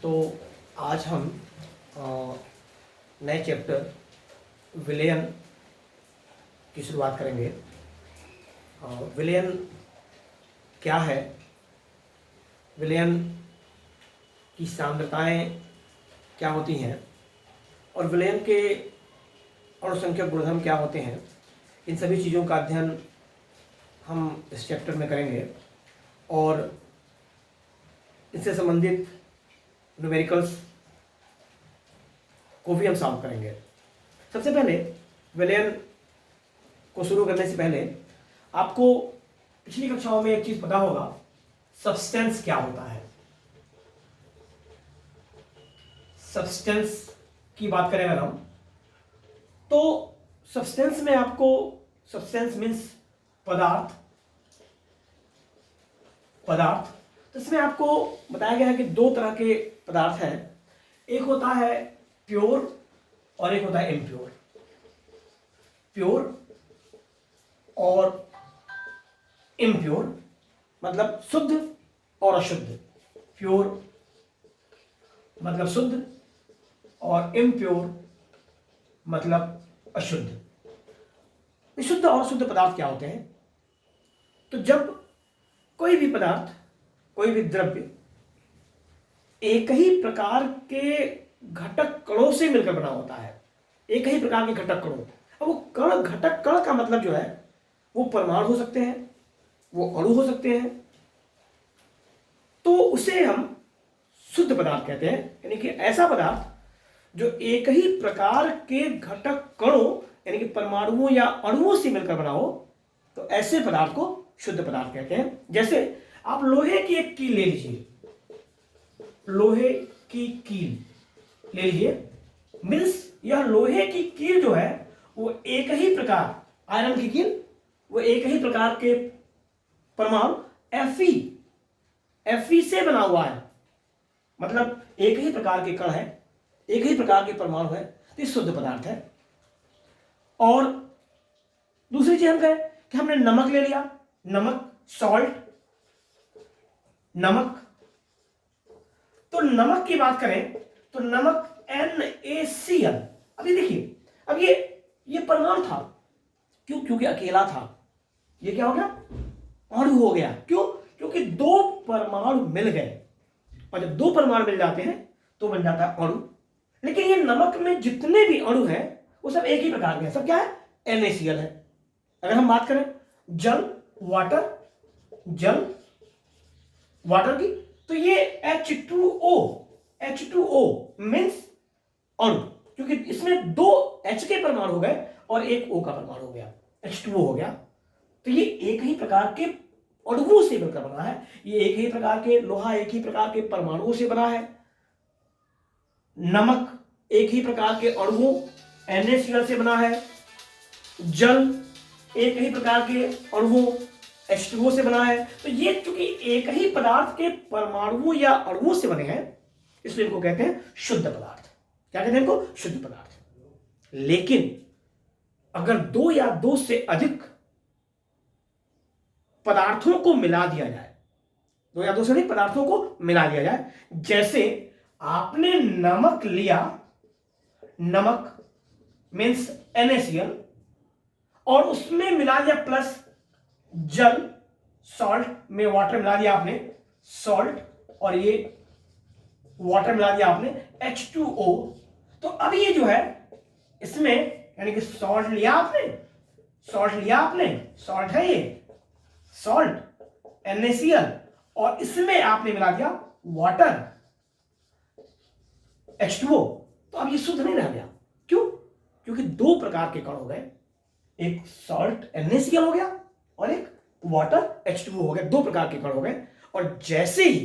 तो आज हम नए चैप्टर विलयन की शुरुआत करेंगे। विलयन क्या है, विलयन की सांद्रताएं क्या होती हैं और विलयन के अणुसंख्यक गुणधर्म क्या होते हैं, इन सभी चीज़ों का अध्ययन हम इस चैप्टर में करेंगे और इससे संबंधित न्यूमेरिकल्स को भी हम सॉल्व करेंगे। सबसे पहले विलयन को शुरू करने से पहले आपको पिछली कक्षाओं में एक चीज पता होगा, सब्सटेंस क्या होता है। सब्सटेंस की बात करें अगर हम, तो सब्सटेंस में आपको, सब्सटेंस मीन्स पदार्थ, पदार्थ तो इसमें आपको बताया गया है कि दो तरह के पदार्थ हैं। एक होता है प्योर और एक होता है इम्प्योर। प्योर और इम्प्योर मतलब शुद्ध और अशुद्ध। प्योर मतलब शुद्ध और इम्प्योर मतलब अशुद्ध। शुद्ध और शुद्ध पदार्थ क्या होते हैं? तो जब कोई भी पदार्थ, कोई भी द्रव्य एक ही प्रकार के घटक कणों से मिलकर बना होता है, एक ही प्रकार के घटक कणों। अब वो कण, घटक कण का मतलब जो है वो परमाणु हो सकते हैं, वो अणु हो सकते हैं, तो उसे हम शुद्ध पदार्थ कहते हैं। यानी कि ऐसा पदार्थ जो एक ही प्रकार के घटक कणों यानी कि परमाणुओं या अणुओं से मिलकर बना हो, तो ऐसे पदार्थ को शुद्ध पदार्थ कहते हैं। जैसे आप लोहे की एक कील ले लीजिए, लोहे की कील ले लीजिए, मीन्स यह लोहे की कील जो है वो एक ही प्रकार, आयरन की कील, वो एक ही प्रकार के परमाणु Fe से बना हुआ है, मतलब एक ही प्रकार के कण है, एक ही प्रकार के परमाणु है, तो ये शुद्ध पदार्थ है। और दूसरी चीज हम कहें कि हमने नमक ले लिया, नमक, सॉल्ट, नमक। तो नमक की बात करें तो नमक NaCl। अभी देखिए, अब ये परमाणु था, क्यों? क्योंकि अकेला था। ये क्या हो गया? अणु हो गया। क्यों? क्योंकि दो परमाणु मिल गए, और जब दो परमाणु मिल जाते हैं तो बन जाता है अणु। लेकिन ये नमक में जितने भी अणु हैं वो सब एक ही प्रकार के हैं, सब क्या है? NaCl है। अगर हम बात करें जल, वाटर, जल, वाटर की, तो ये H2O मीन्स अणु, क्योंकि इसमें दो H के परमाणु हो गए और एक O का परमाणु हो गया, H2O हो गया। तो ये एक ही प्रकार के अणुओं से मिलकर बना है, ये एक ही प्रकार के लोहा, एक ही प्रकार के परमाणुओं से बना है। नमक एक ही प्रकार के अणुओं NaCl से बना है। जल एक ही प्रकार के अणुओं H2O से बना है। तो ये चूंकि एक ही पदार्थ के परमाणुओं या अणुओं से बने हैं, इसलिए इनको कहते हैं शुद्ध पदार्थ। क्या कहते हैं इनको? शुद्ध पदार्थ। लेकिन अगर दो या दो से अधिक पदार्थों को मिला दिया जाए, दो या दो से अधिक पदार्थों को मिला दिया जाए, जैसे आपने नमक लिया, नमक मीन्स NaCl, और उसमें मिला दिया प्लस जल, सॉल्ट में वाटर मिला दिया आपने, सॉल्ट, और ये वाटर मिला दिया आपने H2O। तो अब ये जो है इसमें, यानी कि सॉल्ट लिया आपने, सॉल्ट लिया आपने, सॉल्ट है ये, सॉल्ट NaCl, और इसमें आपने मिला दिया वाटर H2O। तो अब ये शुद्ध नहीं रह गया। क्यों? क्योंकि दो प्रकार के कण हो गए, एक सॉल्ट NaCl हो गया और एक वाटर H2O हो गया, दो प्रकार के कण हो गए। और जैसे ही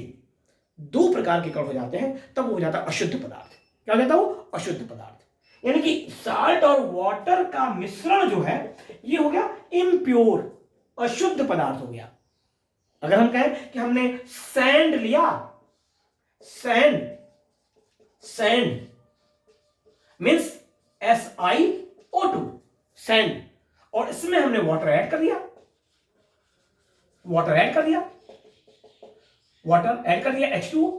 दो प्रकार के कण हो जाते हैं तब वो हो जाता है अशुद्ध पदार्थ। क्या हो जाता है वो? अशुद्ध पदार्थ। यानी कि साल्ट और वाटर का मिश्रण जो है ये हो गया इम्प्योर, अशुद्ध पदार्थ हो गया। अगर हम कहें कि हमने सैंड लिया, sand, sand means SiO2, sand, और इसमें हमने वाटर ऐड कर दिया, वाटर ऐड कर दिया, वाटर ऐड कर दिया H2O।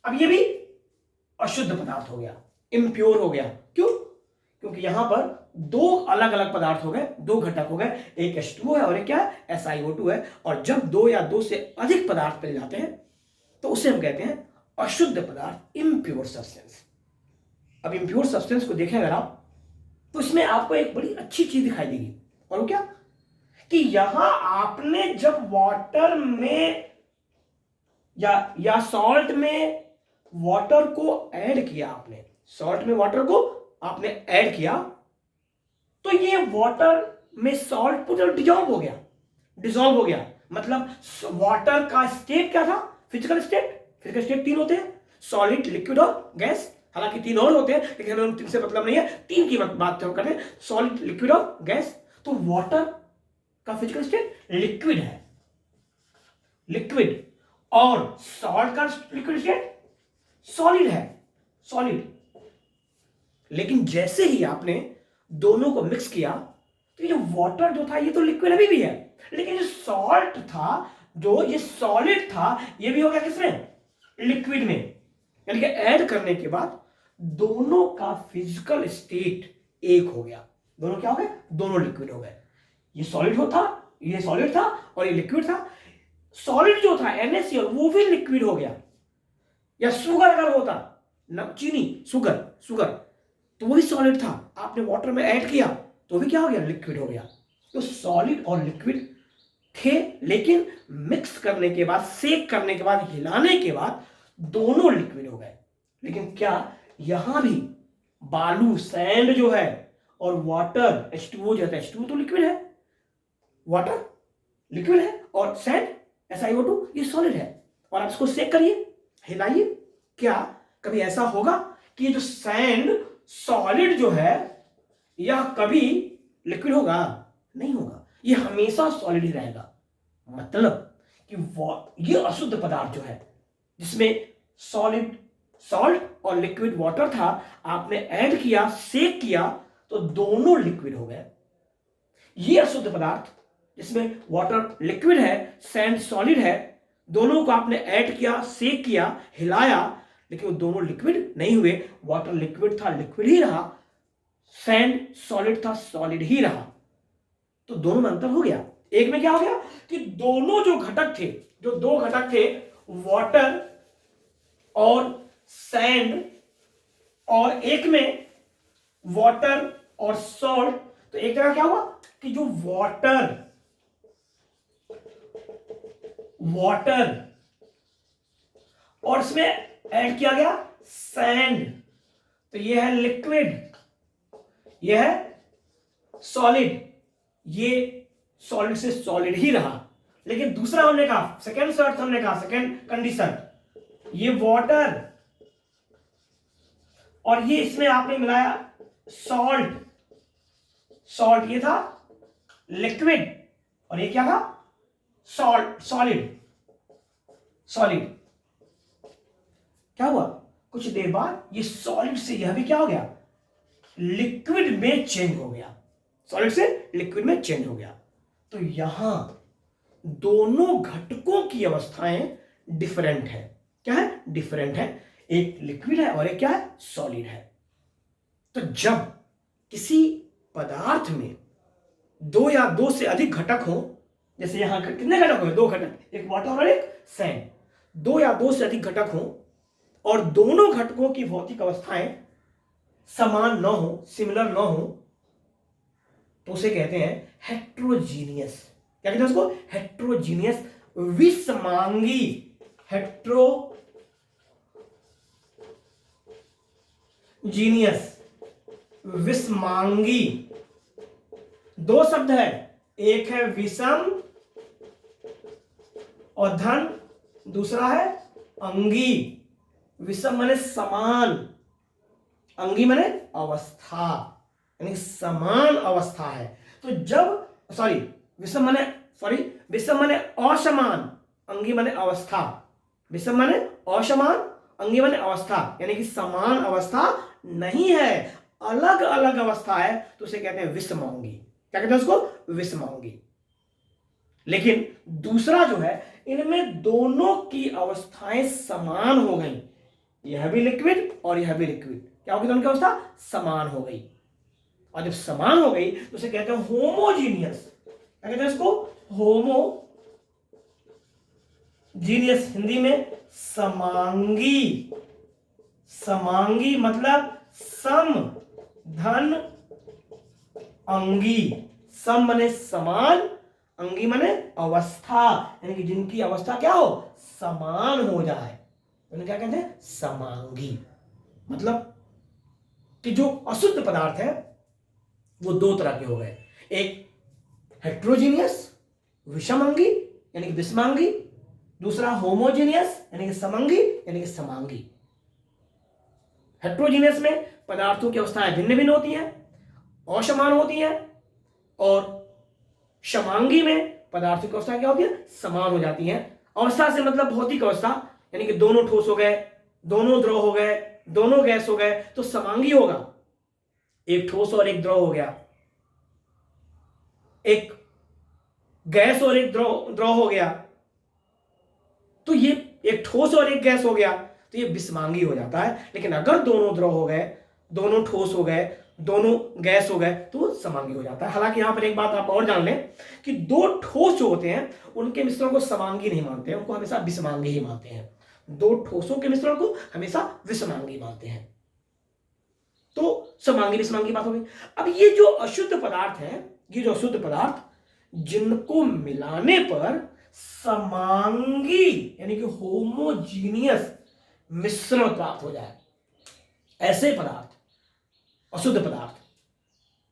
अब ये भी अशुद्ध पदार्थ हो गया, इम्प्योर हो गया। क्यों? क्योंकि यहां पर दो अलग अलग पदार्थ हो गए, दो घटक हो गए, एक H2O है और एक क्या है, SiO2 है। और जब दो या दो से अधिक पदार्थ मिल जाते हैं तो उसे हम कहते हैं अशुद्ध पदार्थ, इम्प्योर सब्सटेंस। अब इम्प्योर सब्सटेंस को देखें अगर आप, तो इसमें आपको एक बड़ी अच्छी चीज दिखाई देगी, और वो क्या, कि यहां आपने जब वाटर में या सॉल्ट में वाटर को ऐड किया, आपने सॉल्ट में वाटर को आपने ऐड किया, तो ये वाटर में सॉल्ट पूरा डिजॉल्व हो गया, डिजॉल्व हो गया। मतलब वाटर का स्टेट क्या था, फिजिकल स्टेट। फिजिकल स्टेट तीन होते हैं, सॉलिड, लिक्विड और गैस। हालांकि तीन और होते हैं, लेकिन हमें तीन से मतलब नहीं है, तीन की बात हम करें, सॉलिड, लिक्विड और गैस। तो वाटर का फिजिकल स्टेट लिक्विड है, लिक्विड। और सॉल्ट का लिक्विड स्टेट सॉलिड है, सॉलिड। लेकिन जैसे ही आपने दोनों को मिक्स किया, तो ये वाटर जो था ये तो लिक्विड अभी भी है, लेकिन जो सॉल्ट था, जो ये सॉलिड था, ये भी हो गया किसमें, लिक्विड में। यानी कि ऐड करने के बाद दोनों का फिजिकल स्टेट एक हो गया। दोनों क्या हो गए, दोनों लिक्विड हो गए। ये सॉलिड होता, ये सॉलिड था और ये लिक्विड था। सॉलिड जो था NaCl वो भी लिक्विड हो गया। या शुगर अगर होता, चीनी, शुगर, शुगर तो वो भी सॉलिड था, आपने वाटर में ऐड किया तो भी क्या हो गया, लिक्विड हो गया। तो सॉलिड और लिक्विड थे, लेकिन मिक्स करने के बाद, सेक करने के बाद, हिलाने के बाद दोनों लिक्विड हो गए। लेकिन क्या यहां भी बालू, सैंड जो है, और वाटर H2O जो है, H2O तो लिक्विड है, वाटर लिक्विड है, और सैंड SiO2 ये सॉलिड है। और आप इसको सेक करिए, हिलाइए, क्या कभी ऐसा होगा कि ये जो सैंड सॉलिड जो है यह कभी लिक्विड होगा? नहीं होगा, ये हमेशा सॉलिड ही रहेगा। मतलब कि ये अशुद्ध पदार्थ जो है, जिसमें सॉलिड, सॉल्ट और लिक्विड वाटर था, आपने ऐड किया, सेक किया तो दोनों लिक्विड हो गए। ये अशुद्ध पदार्थ जिसमें वाटर लिक्विड है, सैंड सॉलिड है, दोनों को आपने ऐड किया, सेक किया, हिलाया, लेकिन वो दोनों लिक्विड नहीं हुए। वाटर लिक्विड था, लिक्विड ही रहा, सैंड सॉलिड था, सॉलिड ही रहा। तो दोनों में अंतर हो गया। एक में क्या हो गया कि दोनों जो घटक थे, जो दो घटक थे, वाटर और सैंड, और एक में वाटर और सॉल्ट, तो एक जगह क्या हुआ कि जो वाटर और इसमें ऐड किया गया सैंड, तो ये है लिक्विड, ये है सॉलिड, ये सॉलिड से सॉलिड ही रहा। लेकिन दूसरा हमने कहा, सेकेंड शर्त हमने कहा, सेकेंड कंडीशन, ये वाटर और ये इसमें आपने मिलाया सॉल्ट, सॉल्ट ये था लिक्विड और ये क्या था, सॉल्ट, सॉलिड, सॉलिड। क्या हुआ, कुछ देर बाद ये सॉलिड से यह भी क्या हो गया, लिक्विड में चेंज हो गया, सॉलिड से लिक्विड में चेंज हो गया। तो यहां दोनों घटकों की अवस्थाएं डिफरेंट है। क्या है, डिफरेंट है। एक लिक्विड है और एक क्या है, सॉलिड है। तो जब किसी पदार्थ में दो या दो से अधिक घटक हो, जैसे यहां कितने घटक हो, दो घटक, एक वाटर और एक सैंड, दो या दो से अधिक घटक हो और दोनों घटकों की भौतिक अवस्थाएं समान न हो, सिमिलर न हो, तो उसे कहते हैं हेट्रोजीनियस। क्या कहते हैं उसको, हेट्रोजीनियस, विषमांगी, हेट्रोजीनियस, विषमांगी। दो शब्द है, एक है विषम और धन, दूसरा है अंगी। विषम माने समान, अंगी माने अवस्था, यानी समान अवस्था है। तो जब विषम माने असमान, अंगी माने अवस्था, विषम माने असमान, अंगी माने अवस्था, यानी कि समान अवस्था नहीं है, अलग अलग अवस्था है, तो उसे कहते हैं विषमांगी। क्या कहते हैं उसको, विषमांगी। लेकिन दूसरा जो है, इनमें दोनों की अवस्थाएं समान हो गई, यह भी लिक्विड और यह भी लिक्विड, क्या होगी? दोनों की अवस्था समान हो गई। और जब समान हो गई तो उसे कहते हैं होमोजीनियस। क्या कहते हैं इसको? होमोजीनियस, हिंदी में समांगी। समांगी मतलब सम धन अंगी। सम माने समान, अंगी माने अवस्था, यानी कि जिनकी अवस्था क्या हो? समान हो जाए, उन्हें क्या कहते हैं? समांगी। मतलब कि जो अशुद्ध पदार्थ है वो दो तरह के हो गए, एक हेट्रोजीनियस विषमांगी यानी कि विषमांगी, दूसरा होमोजीनियस यानी कि समंगी यानी कि समांगी। हेट्रोजीनियस में पदार्थों की अवस्थाएं भिन्न भिन्न होती हैं, असमान होती हैं, और समांगी में पदार्थों की अवस्था क्या होती है? समान हो जाती हैं। अवस्था से मतलब भौतिक अवस्था, यानी कि दोनों ठोस हो गए, दोनों द्रव हो गए, दोनों गैस हो गए तो समांगी होगा। एक ठोस और एक द्रव हो गया, एक गैस और एक द्रव हो गया, तो ये एक ठोस और एक गैस हो गया तो ये विषमांगी हो जाता है। लेकिन अगर दोनों द्रव हो गए, दोनों ठोस हो गए, दोनों गैस हो गए तो समांगी हो जाता है। हालांकि यहां पर एक बात आप और जान लें कि दो ठोस जो होते हैं उनके मिश्रण को समांगी नहीं मानते हैं, उनको हमेशा विषमांगी ही मानते हैं। दो ठोसों के मिश्रण को हमेशा विषमांगी मानते हैं। तो समांगी विषमांगी बात हो गई। अब ये जो अशुद्ध पदार्थ है, ये जो अशुद्ध पदार्थ जिनको मिलाने पर समांगी यानी कि होमोजीनियस मिश्रण प्राप्त हो जाए, ऐसे पदार्थ, अशुद्ध पदार्थ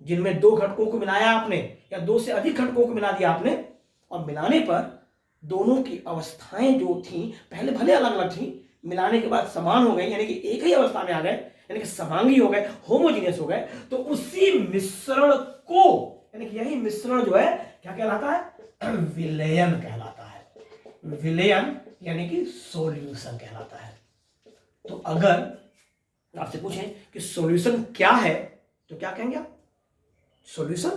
जिनमें दो घटकों को मिलाया आपने या दो से अधिक घटकों को मिला दिया आपने, और मिलाने पर दोनों की अवस्थाएं जो थी पहले भले अलग अलग थी, मिलाने के बाद समान हो गई, यानी कि एक ही अवस्था में आ गए, यानी कि समांगी हो गए, होमोजीनियस हो गए, तो उसी मिश्रण को, यानी कि यही मिश्रण जो है क्या कहलाता है? विलयन कहलाता है। विलयन यानी कि सॉल्यूशन कहलाता है। तो अगर आपसे पूछें कि सॉल्यूशन क्या है तो क्या कहेंगे आप? सॉल्यूशन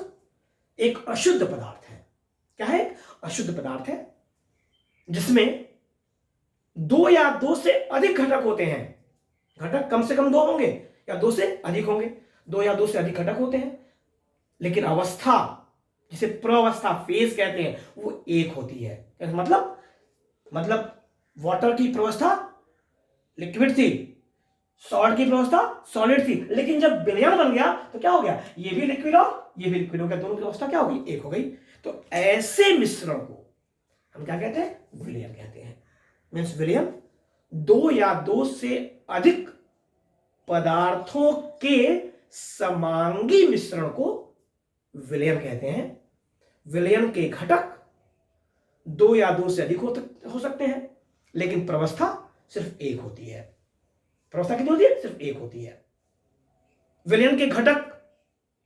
एक अशुद्ध पदार्थ है। क्या है? अशुद्ध पदार्थ है जिसमें दो या दो से अधिक घटक होते हैं। घटक कम से कम दो होंगे या दो से अधिक होंगे, दो या दो से अधिक घटक होते हैं, लेकिन अवस्था जिसे प्रअवस्था फेज कहते हैं वो एक होती है। मतलब वाटर की प्रवस्था लिक्विड थी, सॉल्ट की प्रवस्था सॉलिड थी, लेकिन जब विलयन बन गया तो क्या हो गया? ये भी लिक्विड और ये भी लिक्विड हो गया, दोनों की अवस्था क्या हो गई? एक हो गई। तो ऐसे मिश्रण को हम क्या कहते हैं? विलयन कहते हैं। मीन्स विलयन दो या दो से अधिक पदार्थों के समांगी मिश्रण को विलयन कहते हैं। विलयन के घटक दो या दो से अधिक हो सकते हैं, लेकिन प्रवस्था सिर्फ एक होती है। प्रवस्था कितनी होती है? सिर्फ एक होती है। विलयन के घटक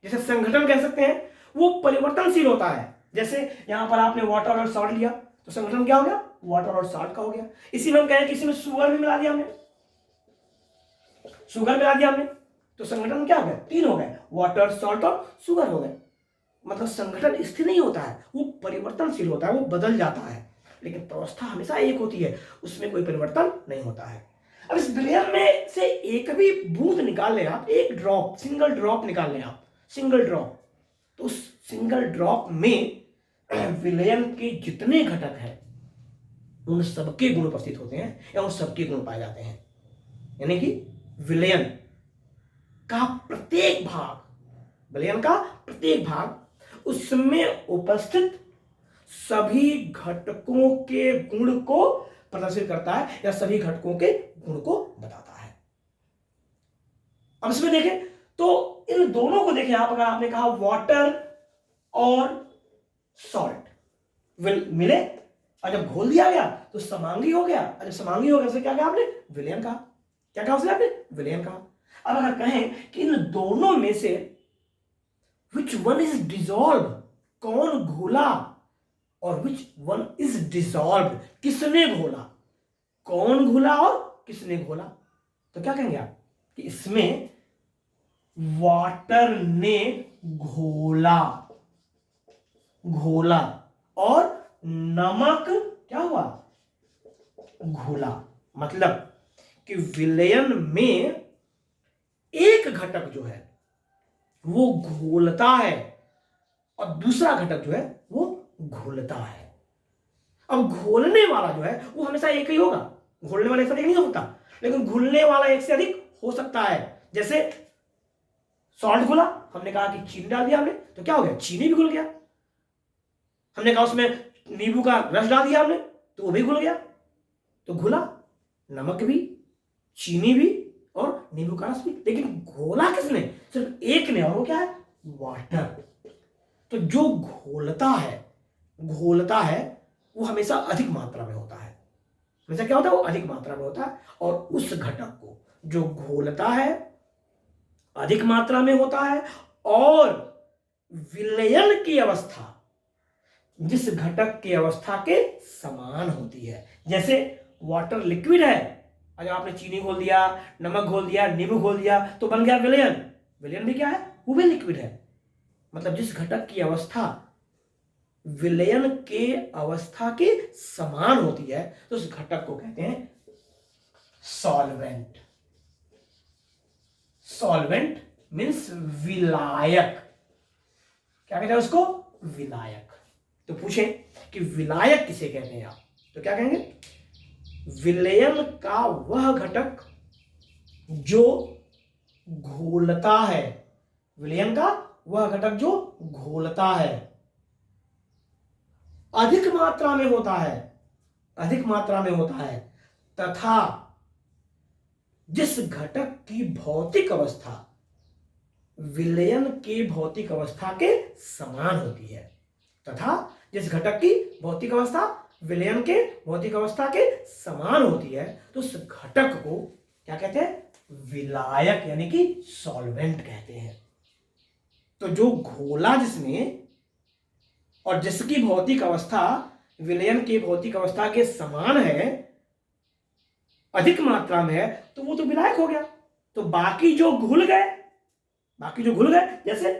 जैसे संघटन कह सकते हैं, वो परिवर्तनशील होता है। जैसे यहां पर आपने वाटर और सॉल्ट लिया तो संगठन क्या हो गया? वाटर और सॉल्ट का हो गया। इसी में हम कहें कि इसमें शुगर भी मिला दिया हमने, शुगर मिला दिया हमने तो संगठन क्या हो गया? तीन हो गए, वाटर, सॉल्ट और शुगर हो गए। मतलब संगठन स्थिर नहीं होता है, वो परिवर्तनशील होता है, वो बदल जाता है, लेकिन प्रवस्था हमेशा एक होती है, उसमें कोई परिवर्तन नहीं होता है। अब इस विलयन में से एक भी बूंद निकाल लें आप, एक ड्रॉप, सिंगल ड्रॉप निकाल लें आप, सिंगल ड्रॉप, तो उस सिंगल ड्रॉप में विलयन के जितने घटक हैं उन सबके गुण उपस्थित होते हैं या उन सबके गुण पाए जाते हैं। यानी कि विलयन का प्रत्येक भाग, विलयन का प्रत्येक भाग उसमें उपस्थित सभी घटकों के गुण को प्रदर्शित करता है या सभी घटकों के गुण को बताता है। अब इसमें देखें तो इन दोनों को देखें आप, अगर आपने कहा वाटर और सॉल्ट मिले और जब घोल दिया गया तो समांगी हो गया, और जब समांगी हो गया तो क्या कहा आपने? विलयन कहा। क्या कहा उसने आपने? विलयन कहा। अब अगर कहें कि इन दोनों में से which one is dissolved, कौन घोला, और which one is dissolved, किसने घोला, कौन घोला और किसने घोला, तो क्या कहेंगे आप कि इसमें वाटर ने घोला, घोला, और नमक क्या हुआ? घोला। मतलब कि विलयन में एक घटक जो है वो घोलता है और दूसरा घटक जो है वो घुलता है। अब घोलने वाला जो है वो हमेशा एक ही होगा, घोलने वाला एक से अधिक नहीं हो सकता, लेकिन घुलने वाला एक से अधिक हो सकता है। जैसे सॉल्ट घुला, हमने कहा कि चीनी डाल दिया हमने तो क्या हो गया, चीनी भी घुल गया। हमने कहा उसमें नींबू का रस डाल दिया हमने तो वो भी घुल गया। तो घुला नमक भी, चीनी भी और नींबू का रस भी, लेकिन घोला किसने, सिर्फ एक ने, और वो क्या है, वाटर। तो जो घोलता है वो हमेशा अधिक मात्रा में होता है। हमेशा क्या होता है, वो अधिक मात्रा में होता है। और उस घटक को जो घोलता है अधिक मात्रा में होता है, और विलयन की अवस्था जिस घटक की अवस्था के समान होती है। जैसे वाटर लिक्विड है, अगर आपने चीनी घोल दिया, नमक घोल दिया, नींबू घोल दिया तो बन गया विलयन। विलयन भी क्या है, वो भी लिक्विड है। मतलब जिस घटक की अवस्था विलयन के अवस्था के समान होती है तो उस घटक को कहते हैं सॉल्वेंट। सॉल्वेंट मीन्स विलायक। क्या कहते हैं उसको, विलायक। तो पूछे कि विलायक किसे कहते हैं आप, तो क्या कहेंगे, विलयन का वह घटक जो घोलता है। विलयन का वह घटक जो घोलता है, अधिक मात्रा में होता है, अधिक मात्रा में होता है, तथा जिस घटक की भौतिक अवस्था विलयन के भौतिक अवस्था के समान होती है। तथा जिस घटक की भौतिक अवस्था विलयन के भौतिक अवस्था के समान होती है तो उस घटक को क्या कहते हैं, विलायक यानी कि सॉल्वेंट कहते हैं। तो जो घोला जिसने और जिसकी भौतिक अवस्था विलयन की भौतिक अवस्था के समान है, अधिक मात्रा में है, तो वो तो विलायक हो गया। तो बाकी जो घुल गए, जैसे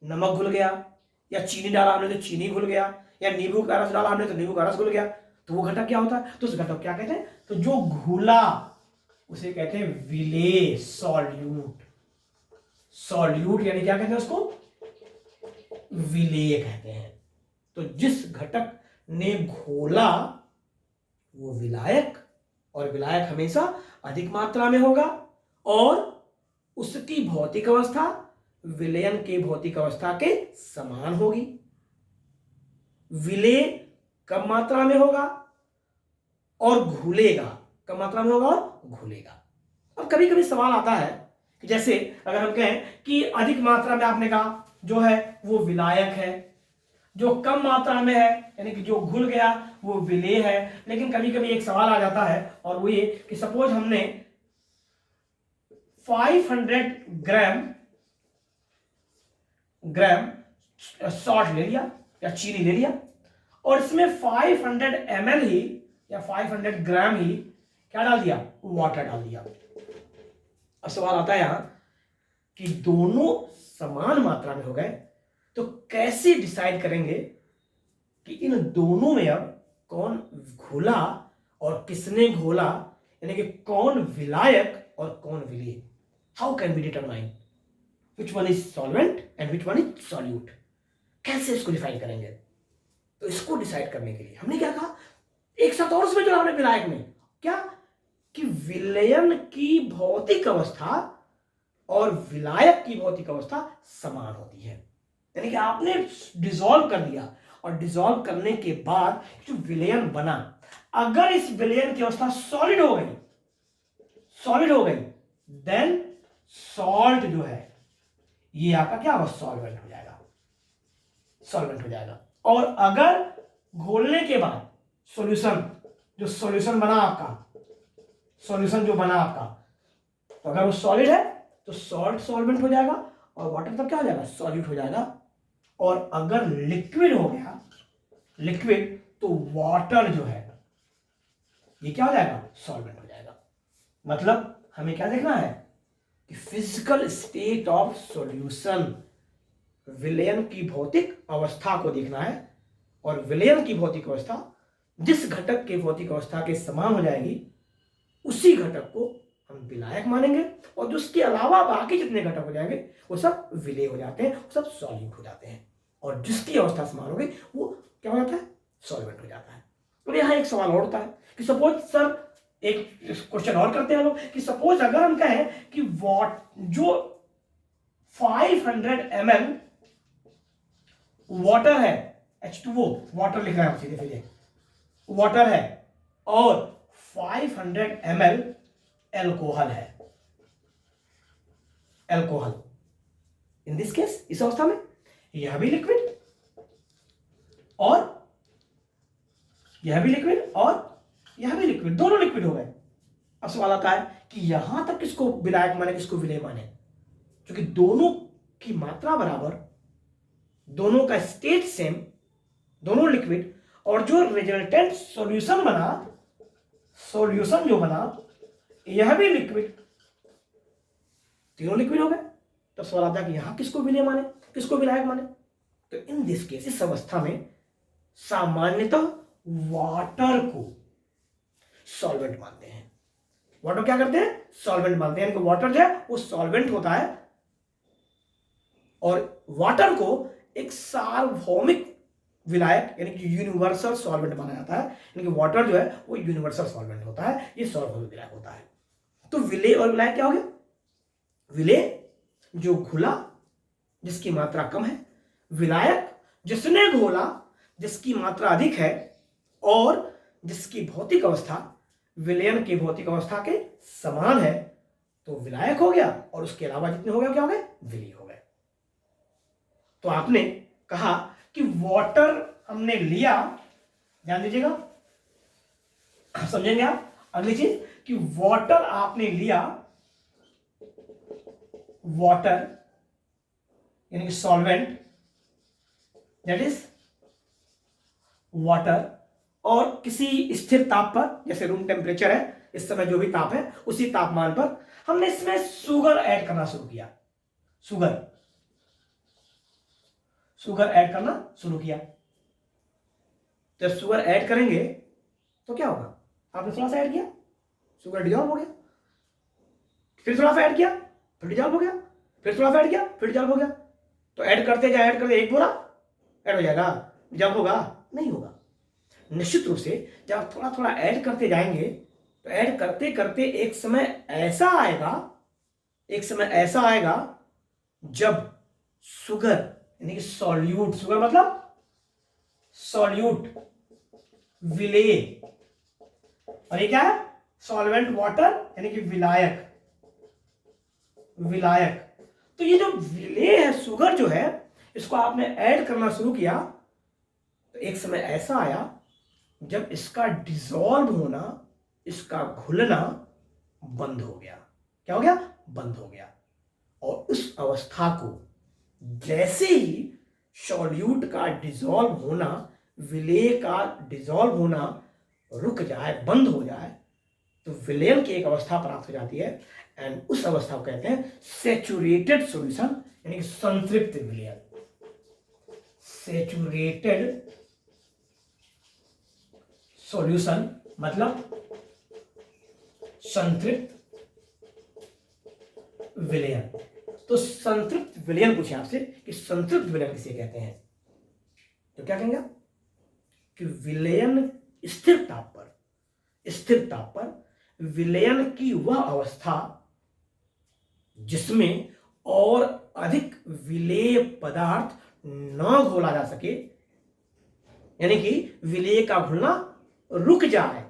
नमक घुल गया, या चीनी डाला हमने तो चीनी घुल गया, या नींबू का रस डाला हमने तो नींबू का रस घुल गया, तो वो घटक क्या होता है, तो उस घटक क्या कहते हैं, तो जो घुला उसे कहते हैं विलेय, सॉल्यूट। सॉल्यूट यानी क्या कहते हैं उसको, विलेय कहते हैं। तो जिस घटक ने घोला वो विलायक, और विलायक हमेशा अधिक मात्रा में होगा, और उसकी भौतिक अवस्था विलयन के भौतिक अवस्था के समान होगी। विलेय कम मात्रा में होगा और घुलेगा, कम मात्रा में होगा और घुलेगा। अब कभी कभी सवाल आता है कि जैसे अगर हम कहें कि अधिक मात्रा में आपने कहा जो है वो विलायक है, जो कम मात्रा में है यानी कि जो घुल गया वो विलेय है। लेकिन कभी कभी एक सवाल आ जाता है और वो ये कि सपोज हमने 500 ग्राम सॉल्ट ले लिया या चीनी ले लिया, और इसमें 500 ml ही या 500 ग्राम ही क्या डाल दिया, वाटर डाल दिया। अब सवाल आता है यहां कि दोनों समान मात्रा में हो गए तो कैसे डिसाइड करेंगे कि इन दोनों में अब कौन घोला और किसने घोला, यानी कि कौन विलायक और कौन विलेय। How can we determine which one is solvent and which one is solute, कैसे इसको डिफाइन करेंगे। तो इसको डिसाइड करने के लिए हमने क्या कहा, एक साथ और उसमें जो हमने विलायक में क्या कि विलयन की भौतिक अवस्था और विलायक की भौतिक अवस्था समान होती है। यानी कि आपने डिसॉल्व कर दिया और डिसॉल्व करने के बाद जो विलयन बना, अगर इस विलयन की अवस्था सॉलिड हो गई देन सॉल्ट जो है ये आपका क्या होगा, सॉल्वेंट हो जाएगा। और अगर घोलने के बाद सॉल्यूशन बना आपका, तो अगर वो सॉलिड है तो सॉल्ट सॉल्वेंट हो जाएगा और वाटर तब क्या हो जाएगा, सॉल्यूट हो जाएगा। और अगर लिक्विड हो गया, तो वाटर जो है ये क्या हो जाएगा, सॉल्वेंट हो जाएगा। मतलब हमें क्या देखना है कि फिजिकल स्टेट ऑफ सॉल्यूशन, विलयन की भौतिक अवस्था को देखना है, और विलयन की भौतिक अवस्था जिस घटक के भौतिक अवस्था के समान हो जाएगी उसी घटक को हम विलायक मानेंगे, और जो उसके अलावा बाकी जितने घटक हो जाएंगे वो सब विलेय हो जाते हैं, वो सब सॉल्यूट हो जाते हैं, और जिसकी अवस्था समान होगी वो क्या हो जाता है, सॉल्वेंट हो जाता है। तो यहाँ एक सवाल और होता है कि सपोज सर, एक क्वेश्चन और करते हैं लोग कि सपोज अगर हम कहें कि जो 500 ml वाटर है, H2O वाटर लिख रहे हैं हम सीधे सीधे, वाटर है, और 500 ml एल्कोहल है, एल्कोहल। इन दिस केस, इस अवस्था में यह भी लिक्विड और यह भी लिक्विड और यह भी लिक्विड, दोनों लिक्विड हो गए। अब सवाल आता है कि यहां तक किसको विलायक माने, किसको विलेय माने, क्योंकि दोनों की मात्रा बराबर, दोनों का स्टेट सेम, दोनों लिक्विड, और जो रिजल्टेंट सॉल्यूशन बना, सॉल्यूशन जो बना यह भी लिक्विड, तीनों लिक्विड हो गए। तो सवाल आता है कि यहां किसको विलेय माने, किसको विलायक माने। तो इन दिस केस, इस अवस्था में सामान्यतः वाटर को सॉल्वेंट मानते हैं। वाटर क्या करते हैं, सॉल्वेंट मानते हैं, वाटर जो है वो सॉल्वेंट होता है, और वाटर को एक सार्वभौमिक विलायक यानी कि यूनिवर्सल सॉल्वेंट माना जाता है, यानी कि वाटर जो है वो यूनिवर्सल सॉल्वेंट होता है, ये सार्वभौमिक विलायक होता है। तो विलेय और विलायक क्या हो गया, विलेय जो घुला जिसकी मात्रा कम है, विलायक जिसने घोला जिसकी मात्रा अधिक है, और जिसकी भौतिक अवस्था विलयन की भौतिक अवस्था के समान है, तो विलायक हो गया, और उसके अलावा जितने हो गए क्या हो गए, विलेय हो गए। तो आपने कहा कि वाटर हमने लिया, ध्यान दीजिएगा, समझेंगे आप। अगली चीज कि वाटर आपने लिया, वाटर यानी कि सॉल्वेंट, दैट इज वाटर, और किसी स्थिर ताप पर, जैसे रूम टेम्परेचर है इस समय जो भी ताप है उसी तापमान पर हमने इसमें शुगर ऐड करना शुरू किया, शुगर ऐड करना शुरू किया। जब शुगर ऐड करेंगे तो क्या होगा, आपने थोड़ा सा ऐड किया, शुगर डिजॉल्व हो गया, फिर थोड़ा सा ऐड किया, फिर डिजॉल्व हो गया, फिर थोड़ा सा ऐड किया, फिर डिजॉल्व हो गया। तो ऐड करते एक बोरा ऐड हो जाएगा, डिजॉल्व होगा, नहीं होगा। निश्चित रूप से जब आप थोड़ा थोड़ा ऐड करते जाएंगे तो ऐड करते करते एक समय ऐसा आएगा जब शुगर यानी कि सॉल्यूट, शुगर मतलब सॉल्यूट, विलेय, और ये क्या है, सॉल्वेंट वाटर यानी कि विलायक। तो ये जो विलेय है, शुगर जो है, इसको आपने ऐड करना शुरू किया तो एक समय ऐसा आया जब इसका डिसॉल्व होना, इसका घुलना बंद हो गया। क्या हो गया, बंद हो गया। और उस अवस्था को जैसे ही सॉल्यूट का डिसॉल्व होना, विलेय का डिसॉल्व होना रुक जाए, बंद हो जाए, तो विलयन की एक अवस्था प्राप्त हो जाती है, एंड उस अवस्था को कहते हैं सैचुरेटेड सॉल्यूशन यानी कि संतृप्त विलयन। सैचुरेटेड सॉल्यूशन मतलब संतृप्त विलयन। तो संतृप्त विलयन पूछे आपसे कि संतृप्त विलयन किसे कहते हैं, तो क्या कहेंगे कि विलयन स्थिर ताप पर विलयन की वह अवस्था जिसमें और अधिक विलेय पदार्थ न घोला जा सके, यानी कि विलेय का घुलना रुक जाए,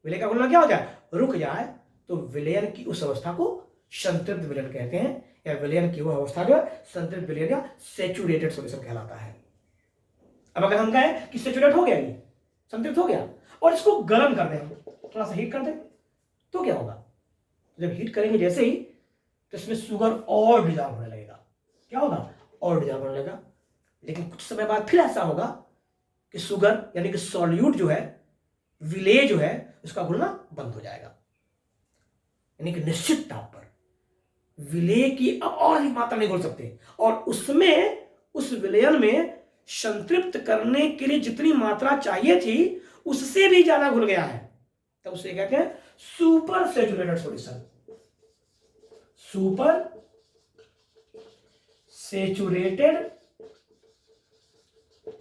विलेय का घुलना क्या हो जाए, रुक जाए, तो विलयन की उस अवस्था को संतृप्त विलयन कहते हैं, या विलयन की वह अवस्था जो है संतृप्त विलयन या सैचुरेटेड सॉल्यूशन कहलाता है। अब अगर हम कहें कि सैचुरेट हो गया, ये संतृप्त हो गया, और इसको गर्म कर दें, हम थोड़ा सा हीट कर दें, तो क्या होगा, जब हीट करेंगे जैसे ही, तो इसमें शुगर और डिजॉल्व होने लगेगा। क्या होगा, और डिजॉल्व होने लगेगा। लेकिन कुछ समय बाद फिर ऐसा होगा कि शुगर यानी कि सॉल्यूट जो है, विलेय जो है, उसका घुलना बंद हो जाएगा। यानी कि निश्चित ताप पर विलेय की अब और अधिक मात्रा नहीं घुल सकते, और उसमें, उस विलयन में संतृप्त करने के लिए जितनी मात्रा चाहिए थी उससे भी ज्यादा घुल गया है, तब उसे कहते हैं super saturated solution. Super saturated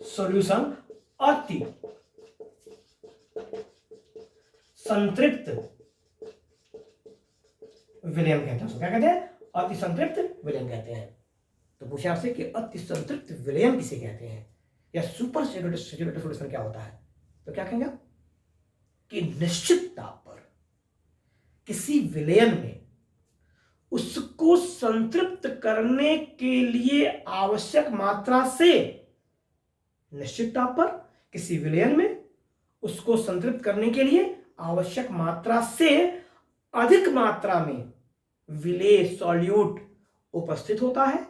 solution, अति संतृप्त विलयन कहते हैं उसको। क्या कहते हैं? अति संतृप्त विलयन कहते हैं। तो पूछे आपसे कि अति संतृप्त विलयन किसे कहते हैं, या सुपर सेचुरेटेड सॉल्यूशन क्या होता है, तो क्या कहेंगे आप कि निश्चित ताप पर किसी विलयन में उसको संतृप्त करने के लिए आवश्यक मात्रा से, निश्चित ताप पर किसी विलयन में उसको संतृप्त करने के लिए आवश्यक मात्रा से अधिक मात्रा में विलेय सॉल्यूट उपस्थित होता है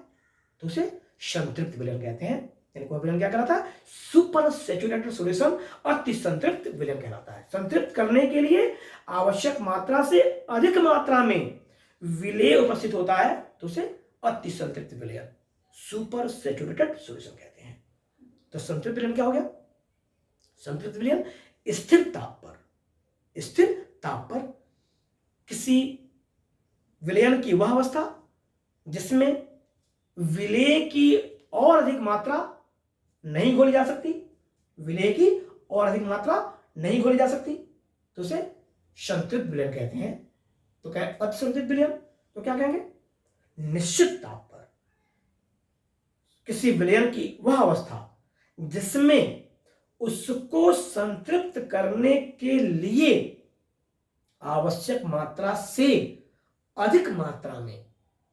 तो उसे संतृप्त विलयन कहते हैं। यानी कोई विलयन क्या कहलाता है? सुपर सैचुरेटेड सॉल्यूशन, अति संतृप्त विलयन कहलाता है। संतृप्त करने के लिए आवश्यक मात्रा से अधिक मात्रा में विलेय उपस्थित होता है तो उसे अति संतृप्त विलयन, सुपर सैचुरेटेड सॉल्यूशन कहते हैं। तो संतृप्त विलयन क्या हो गया? संतृप्त विलयन स्थिर ताप पर किसी विलयन की वह अवस्था जिसमें विलेय की और अधिक मात्रा नहीं घोली जा सकती, विलेय की और अधिक मात्रा नहीं घोली जा सकती तो उसे संतृप्त विलयन कहते हैं। तो क्या है अति संतृप्त विलयन? तो क्या कहेंगे? निश्चित ताप पर किसी विलयन की वह अवस्था जिसमें उसको संतृप्त करने के लिए आवश्यक मात्रा से अधिक मात्रा में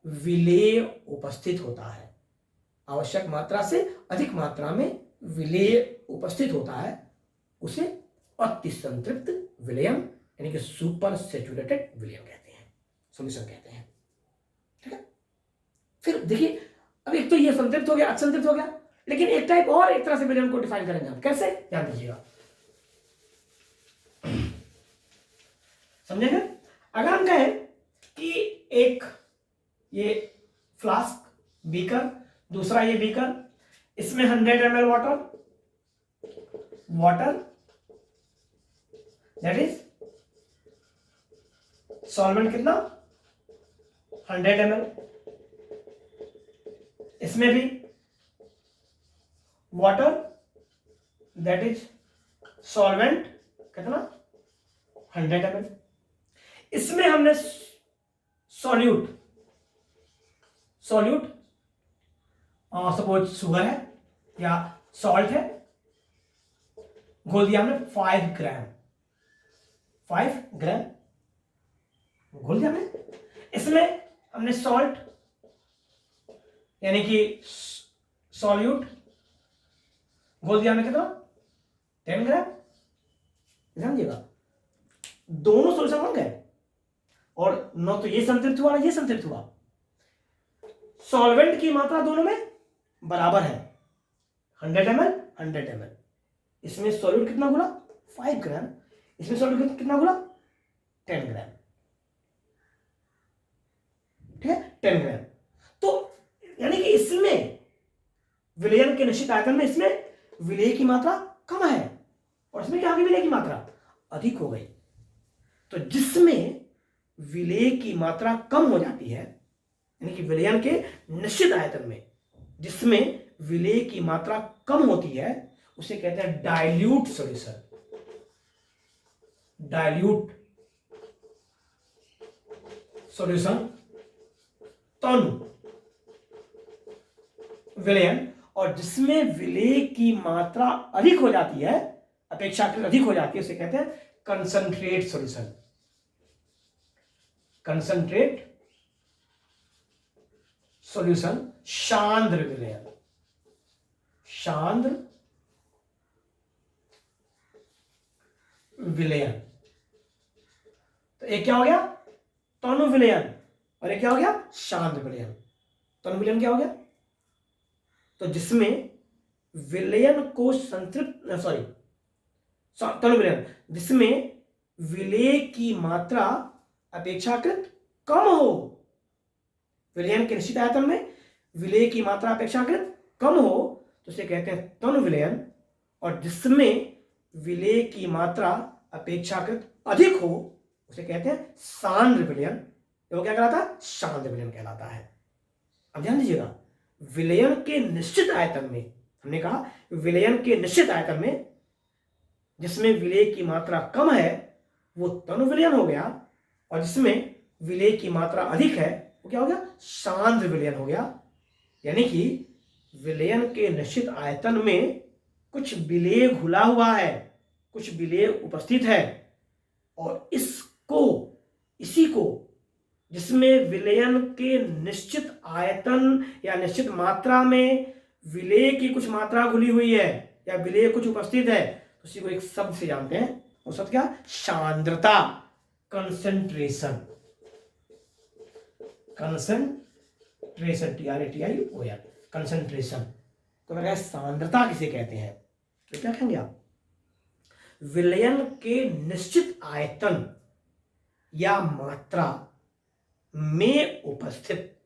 विलेय उपस्थित होता है। आवश्यक मात्रा से अधिक मात्रा में विलेय उपस्थित होता है उसे अति संतृप्त विलयन यानी कि सुपर सैचुरेटेड विलयन कहते हैं, सॉल्यूशन कहते हैं। ठीक है, फिर देखिए अब एक तो ये संतृप्त हो गया, असंतृप्त हो गया, लेकिन एक टाइप और एक तरह से विलयन को डिफाइन करेंगे हम। कैसे? ध्यान दीजिएगा, समझेंगे? अगर हम कहें कि एक ये फ्लास्क बीकर, दूसरा ये बीकर, इसमें 100 ml water that is solvent कितना 100 ml, इसमें भी वाटर दैट इज सॉल्वेंट कितना 100 ml, इसमें हमने सॉल्यूट सपोज शुगर है या सॉल्ट है, घोल दिया हमने 5 ग्राम घोल दिया हमने। इसमें हमने सॉल्ट यानी कि सॉल्यूट घोल दिया हमने कितना 10 ग्राम। ध्यान दीजिएगा, दोनों सॉल्यूशन बन गए और न तो ये संतृप्त हुआ ना ये संतृप्त हुआ। सॉल्वेंट की मात्रा दोनों में बराबर है, 100 ml। इसमें सॉल्यूट कितना घुला 5 ग्राम, इसमें सॉल्यूट कितना घुला 10 ग्राम। ठीक है, 10 ग्राम। तो यानी कि इसमें विलयन के निश्चित आयतन में इसमें विलेय की मात्रा कम है और इसमें क्या होगी विलेय की मात्रा अधिक हो गई। तो जिसमें विलेय की मात्रा कम हो जाती है यानी कि विलयन के निश्चित आयतन में जिसमें विलेय की मात्रा कम होती है उसे कहते हैं डाइल्यूट सॉल्यूशन। डाइल्यूट सॉल्यूशन तनु विलयन, और जिसमें विलेय की मात्रा अधिक हो जाती है, अपेक्षाकृत अधिक हो जाती है, उसे कहते हैं कंसंट्रेट सॉल्यूशन। कंसंट्रेट सॉल्यूशन सांद्र विलयन। सांद्र विलयन। तो एक क्या हो गया तनु विलयन और एक क्या हो गया सांद्र विलयन। तनु विलयन क्या हो गया? तो जिसमें विलयन को संतृप्त तनु विलयन जिसमें विलेय की मात्रा अपेक्षाकृत कम हो, विलयन के निश्चित आयतन में विलेय की मात्रा अपेक्षाकृत कम हो तो उसे कहते हैं तनु विलयन, और जिसमें विलेय की मात्रा अपेक्षाकृत अधिक हो उसे कहते हैं सांद्र विलयन वो क्या कहलाता है? शांत विलयन कहलाता है। अब ध्यान दीजिएगा, विलयन के निश्चित आयतन में, हमने कहा विलयन के निश्चित आयतन में जिसमें विलेय की मात्रा कम है वो तनु विलयन हो गया, और जिसमें विलेय की मात्रा अधिक है वो क्या हो गया? सांद्र विलयन हो गया। यानी कि विलयन के निश्चित आयतन में कुछ विलेय घुला हुआ है, कुछ विलेय उपस्थित है, और इसी को जिसमें विलयन के निश्चित आयतन या निश्चित मात्रा में विलेय की कुछ मात्रा घुली हुई है या विलेय कुछ उपस्थित है, तो उसी को एक शब्द से जानते हैं। वो शब्द क्या? सांद्रता, कंसंट्रेशन। कंसंट्रेशन, TRATION, कंसंट्रेशन को मैं सांद्रता किसे कहते हैं? तो क्या कहेंगे आप? विलयन के निश्चित आयतन या मात्रा में उपस्थित,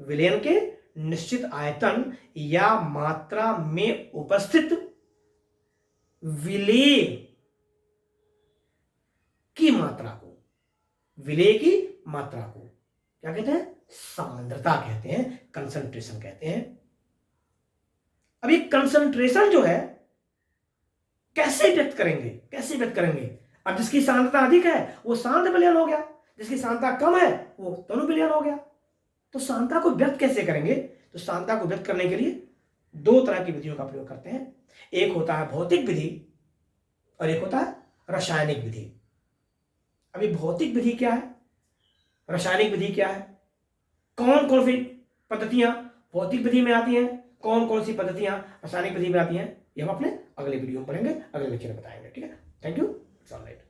विलयन के निश्चित आयतन या मात्रा में उपस्थित विलेय की मात्रा को, विलेय की मात्रा को क्या कहते हैं? सांद्रता कहते हैं, कंसंट्रेशन कहते हैं। अब ये कंसंट्रेशन जो है कैसे व्यक्त करेंगे? अब जिसकी सांद्रता अधिक है वो सांद्र विलयन हो गया, जिसकी सांद्रता कम है वो तनु विलयन हो गया। तो सांद्रता को व्यक्त कैसे करेंगे? तो सांद्रता को व्यक्त करने के लिए दो तरह की विधियों का प्रयोग करते हैं। एक होता है भौतिक विधि और एक होता है रासायनिक विधि। अभी भौतिक विधि क्या है, रासायनिक विधि क्या है, कौन कौन सी पद्धतियां भौतिक विधि में आती हैं, कौन कौन सी पद्धतियां रासायनिक विधि में आती हैं, ये हम अपने अगले वीडियो में पढ़ेंगे, अगले लेक्चर में बताएंगे। ठीक है, thank you, it's all right.